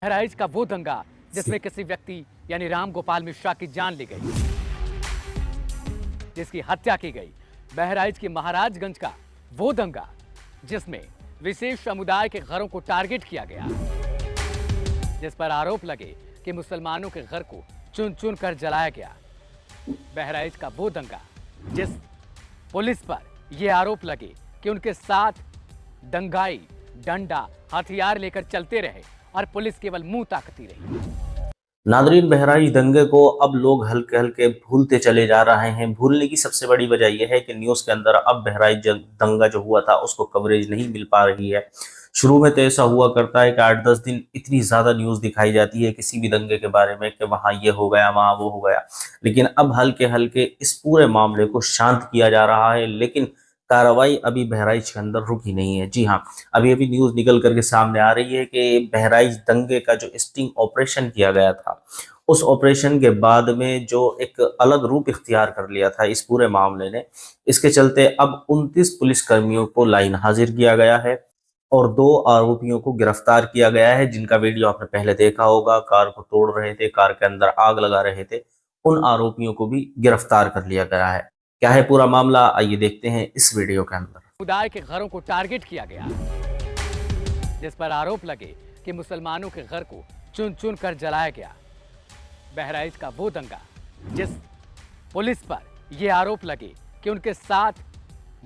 बहराइच का वो दंगा जिसमें किसी व्यक्ति यानी राम गोपाल मिश्रा की जान ली गई, जिसकी हत्या की गई। बहराइच की महाराजगंज का वो दंगा जिसमें विशेष समुदाय के घरों को टारगेट किया गया, जिस पर आरोप लगे कि मुसलमानों के घर को चुन चुन कर जलाया गया। बहराइच का वो दंगा जिस पुलिस पर यह आरोप लगे कि उनके साथ दंगाई डंडा हथियार लेकर चलते रहे और पुलिस केवल मुंह ताकती रही। नादरीन, बहराइच दंगे को अब लोग हल्के हल्के भूलते चले जा रहे हैं। भूलने की सबसे बड़ी वजह यह है कि न्यूज़ के अंदर अब बहराइच दंगा जो हुआ था उसको कवरेज नहीं मिल पा रही है। शुरू में तो ऐसा हुआ करता है कि 8-10 दिन इतनी ज़्यादा न्यूज़ दिखाई जाती है किसी भी दंगे के बारे में कि वहाँ ये हो गया, वहाँ वो हो गया, लेकिन अब हल्के हल्के इस पूरे मामले को शांत किया जा रहा है। लेकिन कार्रवाई अभी बहराइच के अंदर रुकी नहीं है। जी हाँ, अभी अभी न्यूज़ निकल करके सामने आ रही है कि बहराइच दंगे का जो स्टिंग ऑपरेशन किया गया था, उस ऑपरेशन के बाद में जो एक अलग रूप इख्तियार कर लिया था इस पूरे मामले ने, इसके चलते अब 29 पुलिसकर्मियों को लाइन हाजिर किया गया है और 2 आरोपियों को गिरफ्तार किया गया है, जिनका वीडियो आपने पहले देखा होगा। कार को तोड़ रहे थे, कार के अंदर आग लगा रहे थे, उन आरोपियों को भी गिरफ्तार कर लिया गया है। क्या है पूरा मामला, आइए देखते हैं इस वीडियो के अंदर। समुदाय के घरों को टारगेट किया गया, जिस पर आरोप लगे कि मुसलमानों के घर को चुन चुन कर जलाया गया। बहराइच का वो दंगा जिस पुलिस पर यह आरोप लगे कि उनके साथ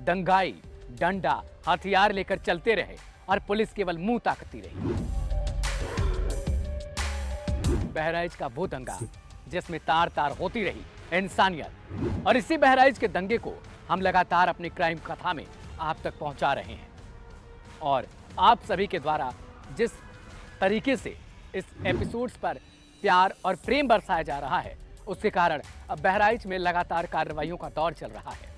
दंगाई डंडा हथियार लेकर चलते रहे और पुलिस केवल मुंह ताकती रही। बहराइच का वो दंगा जिसमें तार तार होती रही इंसानियत। और इसी बहराइच के दंगे को हम लगातार अपनी क्राइम कथा में आप तक पहुंचा रहे हैं और आप सभी के द्वारा जिस तरीके से इस एपिसोड्स पर प्यार और प्रेम बरसाया जा रहा है, उसके कारण अब बहराइच में लगातार कार्रवाइयों का दौर चल रहा है।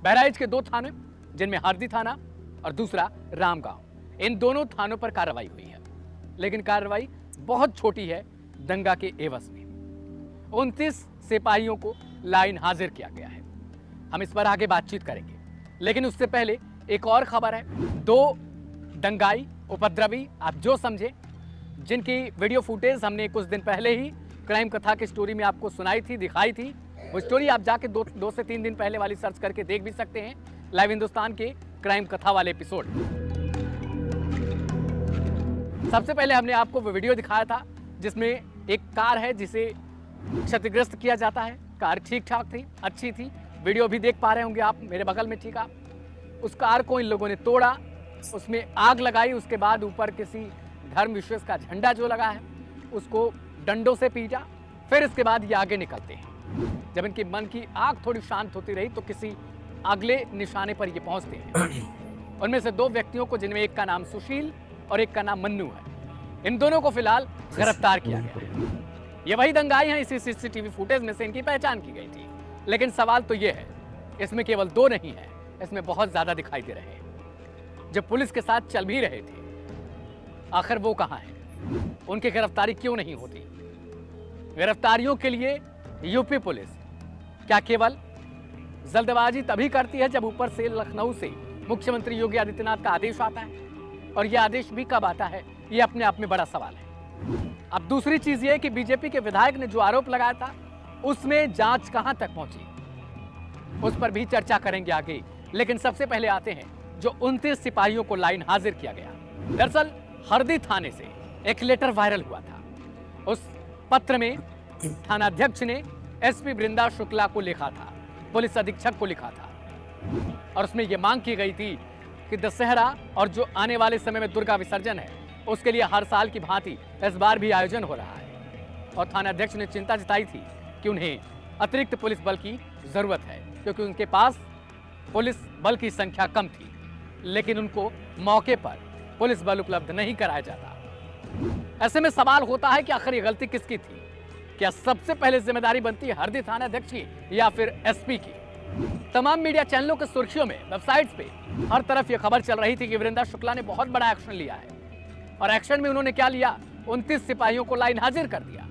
बहराइच के 2 थाने, जिनमें हरदी थाना और दूसरा रामगांव, इन दोनों थानों पर कार्रवाई हुई है, लेकिन कार्रवाई बहुत छोटी है। दंगा के एवज में 29 सिपाहियों को लाइन हाजिर किया गया है। हम इस पर आगे बातचीत करेंगे, लेकिन उससे पहले एक और खबर है। 2 दंगाई उपद्रवी, आप जो समझे, जिनकी वीडियो फुटेज हमने कुछ दिन पहले ही क्राइम कथा की स्टोरी में आपको सुनाई थी, दिखाई थी। वो स्टोरी आप जाके 2 से 3 दिन पहले वाली सर्च करके देख भी सकते हैं, लाइव हिंदुस्तान के क्राइम कथा वाले एपिसोड। सबसे पहले हमने आपको वो वीडियो दिखाया था जिसमें एक कार है जिसे क्षतिग्रस्त किया जाता है। कार ठीक ठाक थी, अच्छी थी, वीडियो भी देख पा रहे होंगे आप मेरे बगल में, ठीक है। उस कार को इन लोगों ने तोड़ा, उसमें आग लगाई, उसके बाद ऊपर किसी धर्म विश्वास का झंडा जो लगा है उसको डंडों से पीटा। फिर इसके बाद ये आगे निकलते हैं। जब इनकी मन की आग थोड़ी शांत होती रही तो किसी अगले निशाने पर ये पहुंचते हैं। उनमें से 2 व्यक्तियों को, जिनमें एक का नाम सुशील और एक का नाम मन्नू है, इन दोनों को फिलहाल गिरफ्तार किया गया है। ये वही दंगाई हैं, इसी सीसीटीवी फुटेज में से इनकी पहचान की गई थी। लेकिन सवाल तो ये है, इसमें केवल 2 नहीं है, इसमें बहुत ज्यादा दिखाई दे रहे हैं। जब पुलिस के साथ चल भी रहे थे, आखिर वो कहां हैं? उनकी गिरफ्तारी क्यों नहीं होती? गिरफ्तारियों के लिए यूपी पुलिस क्या केवल जल्दबाजी तभी करती है जब ऊपर से लखनऊ से मुख्यमंत्री योगी आदित्यनाथ का आदेश आता है? और यह आदेश भी कब आता है, यह अपने आप में बड़ा सवाल है। अब दूसरी चीज यह कि बीजेपी के विधायक ने जो आरोप लगाया था उसमें जांच कहां तक पहुंची, उस पर भी चर्चा करेंगे आगे। लेकिन सबसे पहले आते हैं जो 29 सिपाहियों को लाइन हाजिर किया गया। दरअसल हरदी थाने से एक लेटर वायरल हुआ था। उस पत्र में थानाध्यक्ष ने एसपी वृंदा शुक्ला को लिखा था, पुलिस अधीक्षक को लिखा था, और उसमें यह मांग की गई थी कि दशहरा और जो आने वाले समय में दुर्गा विसर्जन है उसके लिए हर साल की भांति इस बार भी आयोजन हो रहा है। और थानाध्यक्ष ने चिंता जताई थी कि उन्हें अतिरिक्त पुलिस बल की जरूरत है, क्योंकि उनके पास पुलिस बल की संख्या कम थी, लेकिन उनको मौके पर पुलिस बल उपलब्ध नहीं कराया जाता। ऐसे में सवाल होता है कि आखिर ये गलती किसकी थी? क्या सबसे पहले जिम्मेदारी बनती है हरदी थानाध्यक्ष की या फिर एसपी की? तमाम मीडिया चैनलों के सुर्खियों में, वेबसाइट्स पे हर तरफ ये खबर चल रही थी कि वृंदा शुक्ला ने बहुत बड़ा एक्शन लिया है। और एक्शन में उन्होंने क्या लिया? 29 सिपाहियों को लाइन हाजिर कर दिया।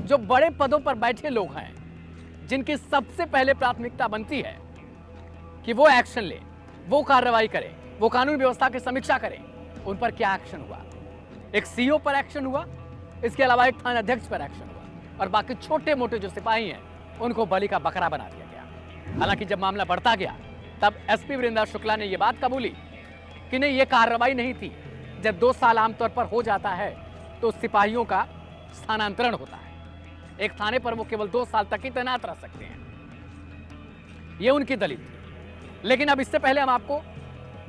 जो बड़े पदों पर बैठे लोग हैं, जिनकी सबसे पहले प्राथमिकता बनती है कि वो एक्शन ले, वो कार्रवाई करें, वो कानून व्यवस्था की समीक्षा करें। उन पर क्या एक्शन हुआ? एक सीओ पर एक्शन हुआ, इसके अलावा एक थाना अध्यक्ष पर एक्शन हुआ, और बाकी छोटे मोटे जो सिपाही हैं उनको बलि का बकरा बना दिया गया। हालांकि जब मामला बढ़ता गया तब एसपी वृंदा शुक्ला ने यह बात कबूली कि नहीं, ये कार्रवाई नहीं थी। जब 2 साल आमतौर पर हो जाता है तो सिपाहियों का स्थानांतरण होता है। एक थाने पर वो केवल 2 साल तक ही तैनात रह सकते हैं, ये उनकी दलील थी। लेकिन अब इससे पहले हम आपको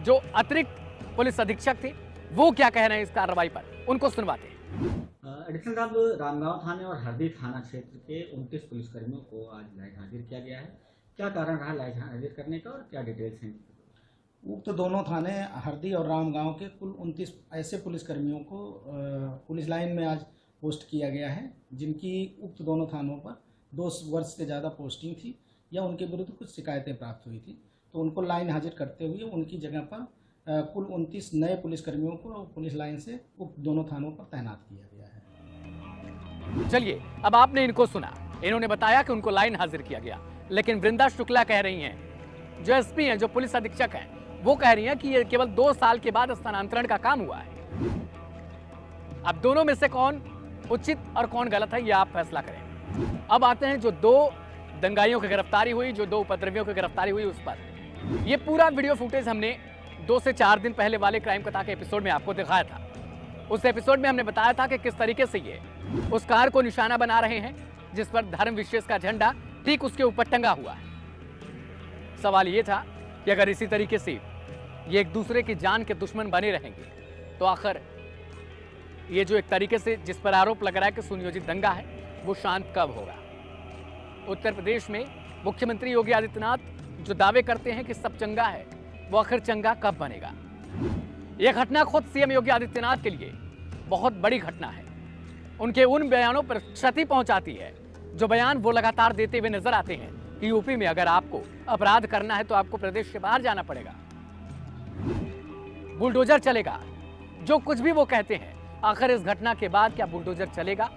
जो अतिरिक्त पुलिस अधीक्षक थे वो क्या कह रहे हैं इस कार्रवाई पर, उनको सुनवाते हैं। एडिशनल साहब, रामगांव थाने और हरदी थाना क्षेत्र के 29 पुलिसकर्मियों को आज लाइट हाजिर किया गया है। क्या कारण रहा लाइट हाजिर करने का और क्या डिटेल्स हैं? उक्त दोनों थाने हरदी और रामगांव के कुल 29 ऐसे पुलिसकर्मियों को पुलिस लाइन में आज पोस्ट किया गया है, जिनकी उक्त दोनों थानों पर 2 वर्ष से ज़्यादा पोस्टिंग थी या उनके विरुद्ध कुछ शिकायतें प्राप्त हुई थी। तो उनको लाइन हाजिर करते हुए उनकी जगह पर कुल 29 नए पुलिसकर्मियों को पुलिस लाइन से उक्त दोनों थानों पर तैनात किया गया है। चलिए, अब आपने इनको सुना, इन्होंने बताया कि उनको लाइन हाजिर किया गया, लेकिन वृंदा शुक्ला कह रही हैं, जो एसपी हैं, जो पुलिस अधीक्षक हैं, वो कह रही हैं कि ये केवल 2 साल के बाद स्थानांतरण का काम हुआ है। अब दोनों में से कौन उचित और कौन गलत है, ये आप फैसला करें। अब आते हैं जो 2 दंगाइयों की गिरफ्तारी हुई, जो 2 उपद्रवियों की गिरफ्तारी हुई उस पर। ये पूरा वीडियो फुटेज हमने 2 से 4 दिन पहले वाले क्राइम कथा के एपिसोड में आपको दिखाया था। उस एपिसोड में हमने बताया था कि किस तरीके से ये उस कार को निशाना बना रहे हैं जिस पर धर्म विशेष का झंडा ठीक उसके ऊपर टंगा हुआ है। सवाल ये था कि अगर इसी तरीके से ये एक दूसरे की जान के दुश्मन बने रहेंगे तो आखिर ये जो एक तरीके से जिस पर आरोप लग रहा है कि सुनियोजित दंगा है, वो शांत कब होगा? उत्तर प्रदेश में मुख्यमंत्री योगी आदित्यनाथ जो दावे करते हैं कि सब चंगा है, वो आखिर चंगा कब बनेगा? यह घटना खुद सीएम योगी आदित्यनाथ के लिए बहुत बड़ी घटना है। उनके उन बयानों पर क्षति पहुंचाती है जो बयान वो लगातार देते हुए नजर आते हैं कि यूपी में अगर आपको अपराध करना है तो आपको प्रदेश से बाहर जाना पड़ेगा, बुलडोजर चलेगा। जो कुछ भी वो कहते हैं, आखिर इस घटना के बाद क्या बुलडोजर चलेगा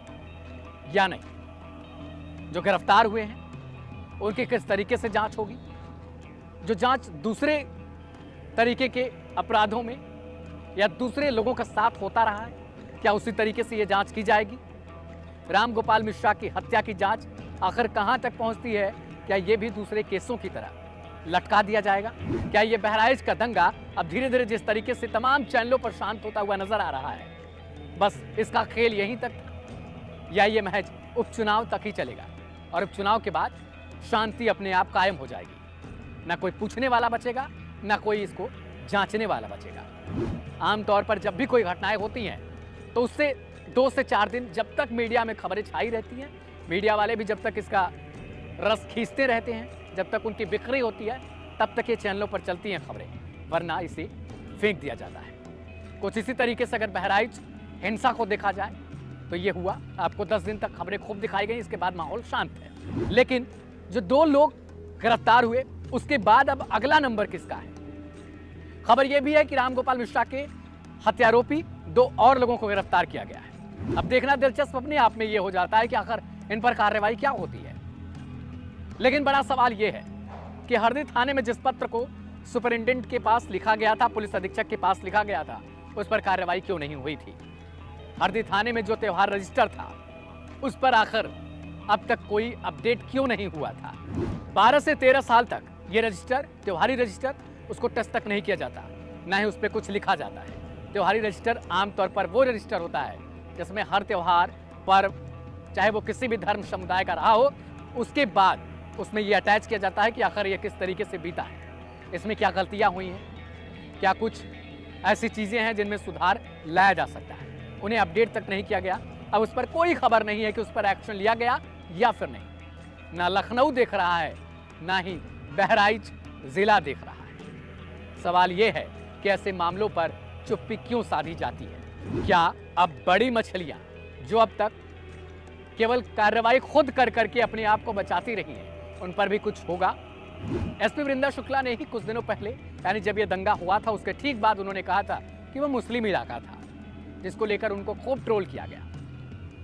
या नहीं? जो गिरफ्तार हुए हैं उनकी किस तरीके से जांच होगी? जो जांच दूसरे तरीके के अपराधों में या दूसरे लोगों का साथ होता रहा है, क्या उसी तरीके से यह जांच की जाएगी? राम गोपाल मिश्रा की हत्या की जांच आखिर कहां तक पहुंचती है? क्या यह भी दूसरे केसों की तरह लटका दिया जाएगा? क्या यह बहराइच का दंगा अब धीरे धीरे जिस तरीके से तमाम चैनलों पर शांत होता हुआ नजर आ रहा है, बस इसका खेल यहीं तक था, या ये महज उपचुनाव तक ही चलेगा और उपचुनाव के बाद शांति अपने आप कायम हो जाएगी? ना कोई पूछने वाला बचेगा, ना कोई इसको जांचने वाला बचेगा। आमतौर पर जब भी कोई घटनाएं होती हैं तो उससे 2 से 4 दिन जब तक मीडिया में खबरें छाई रहती हैं, मीडिया वाले भी जब तक इसका रस खींचते रहते हैं, जब तक उनकी बिक्री होती है, तब तक ये चैनलों पर चलती हैं खबरें, वरना इसे फेंक दिया जाता है। कुछ इसी तरीके से अगर बहराइच हिंसा को देखा जाए तो ये हुआ, आपको 10 दिन तक खबरें खूब दिखाई गई, इसके बाद माहौल शांत है। लेकिन जो 2 लोग गिरफ्तार हुए उसके बाद अब अगला नंबर किसका है? खबर यह भी है कि रामगोपाल मिश्रा के हत्यारोपी 2 और लोगों को गिरफ्तार किया गया है। अब देखना दिलचस्प अपने आप में यह हो जाता है कि आखिर इन पर कार्रवाई क्या होती है। लेकिन बड़ा सवाल यह है कि हरदी थाने में जिस पत्र को सुपरिटेंडेंट के पास लिखा गया था, पुलिस अधीक्षक के पास लिखा गया था, उस पर कार्रवाई क्यों नहीं हुई थी? हरदी थाने में जो त्योहार रजिस्टर था उस पर आखिर अब तक कोई अपडेट क्यों नहीं हुआ था? 12 से 13 साल तक ये रजिस्टर, त्योहारी रजिस्टर, उसको टच तक नहीं किया जाता, ना ही उस पर कुछ लिखा जाता है। त्योहारी रजिस्टर आमतौर पर वो रजिस्टर होता है जिसमें हर त्योहार, पर्व, चाहे वो किसी भी धर्म समुदाय का रहा हो, उसके बाद उसमें ये अटैच किया जाता है कि आखिर ये किस तरीके से बीता है, इसमें क्या गलतियां हुई हैं, क्या कुछ ऐसी चीज़ें हैं जिनमें सुधार लाया जा सकता है। उन्हें अपडेट तक नहीं किया गया। अब उस पर कोई खबर नहीं है कि उस पर एक्शन लिया गया या फिर नहीं। ना लखनऊ देख रहा है, ना ही बहराइच जिला देख रहा है। सवाल यह है कि ऐसे मामलों पर चुप्पी क्यों साधी जाती है? क्या अब बड़ी मछलियां जो अब तक केवल कार्रवाई खुद कर करके अपने आप को बचाती रही हैं, उन पर भी कुछ होगा? एसपी वृंदा शुक्ला ने ही कुछ दिनों पहले, यानी जब यह दंगा हुआ था उसके ठीक बाद, उन्होंने कहा था कि वह मुस्लिम इलाका था, जिसको लेकर उनको खूब ट्रोल किया गया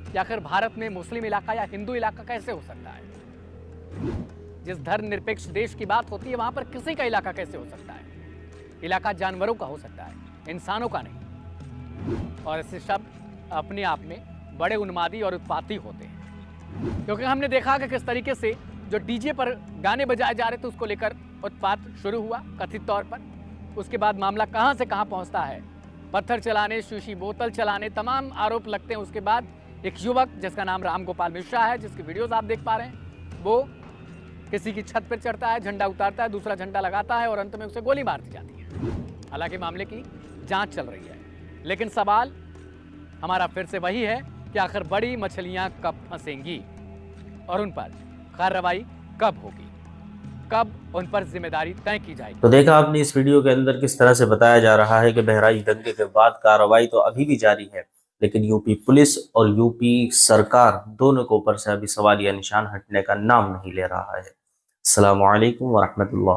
कि आखिर भारत में मुस्लिम इलाका या हिंदू इलाका कैसे हो सकता है? जिस धर्मनिरपेक्ष देश की बात होती है वहां पर किसी का इलाका कैसे हो सकता है? इलाका जानवरों का हो सकता है, इंसानों का नहीं। और ऐसे शब्द अपने आप में बड़े उन्मादी और उत्पाती होते हैं, क्योंकि हमने देखा कि किस तरीके से जो डीजे पर गाने बजाए जा रहे थे उसको लेकर उत्पात शुरू हुआ कथित तौर पर। उसके बाद मामला कहां से कहां पहुंचता है, पत्थर चलाने, शीशी बोतल चलाने, तमाम आरोप लगते हैं। उसके बाद एक युवक जिसका नाम राम गोपाल मिश्रा है, जिसकी वीडियोस आप देख पा रहे हैं, वो किसी की छत पर चढ़ता है, झंडा उतारता है, दूसरा झंडा लगाता है और अंत में उसे गोली मार दी जाती है। हालांकि मामले की जांच चल रही है, लेकिन सवाल हमारा फिर से वही है कि आखिर बड़ी मछलियां कब फंसेंगी और उन पर कार्रवाई कब होगी, कब उन पर जिम्मेदारी तय की जाएगी। तो देखा आपने इस वीडियो के अंदर किस तरह से बताया जा रहा है कि बहराइच दंगे के बाद कार्रवाई तो अभी भी जारी है, लेकिन यूपी पुलिस और यूपी सरकार दोनों के ऊपर से अभी सवालिया निशान हटने का नाम नहीं ले रहा है। अस्सलामु अलैकुम व रहमतुल्लाह।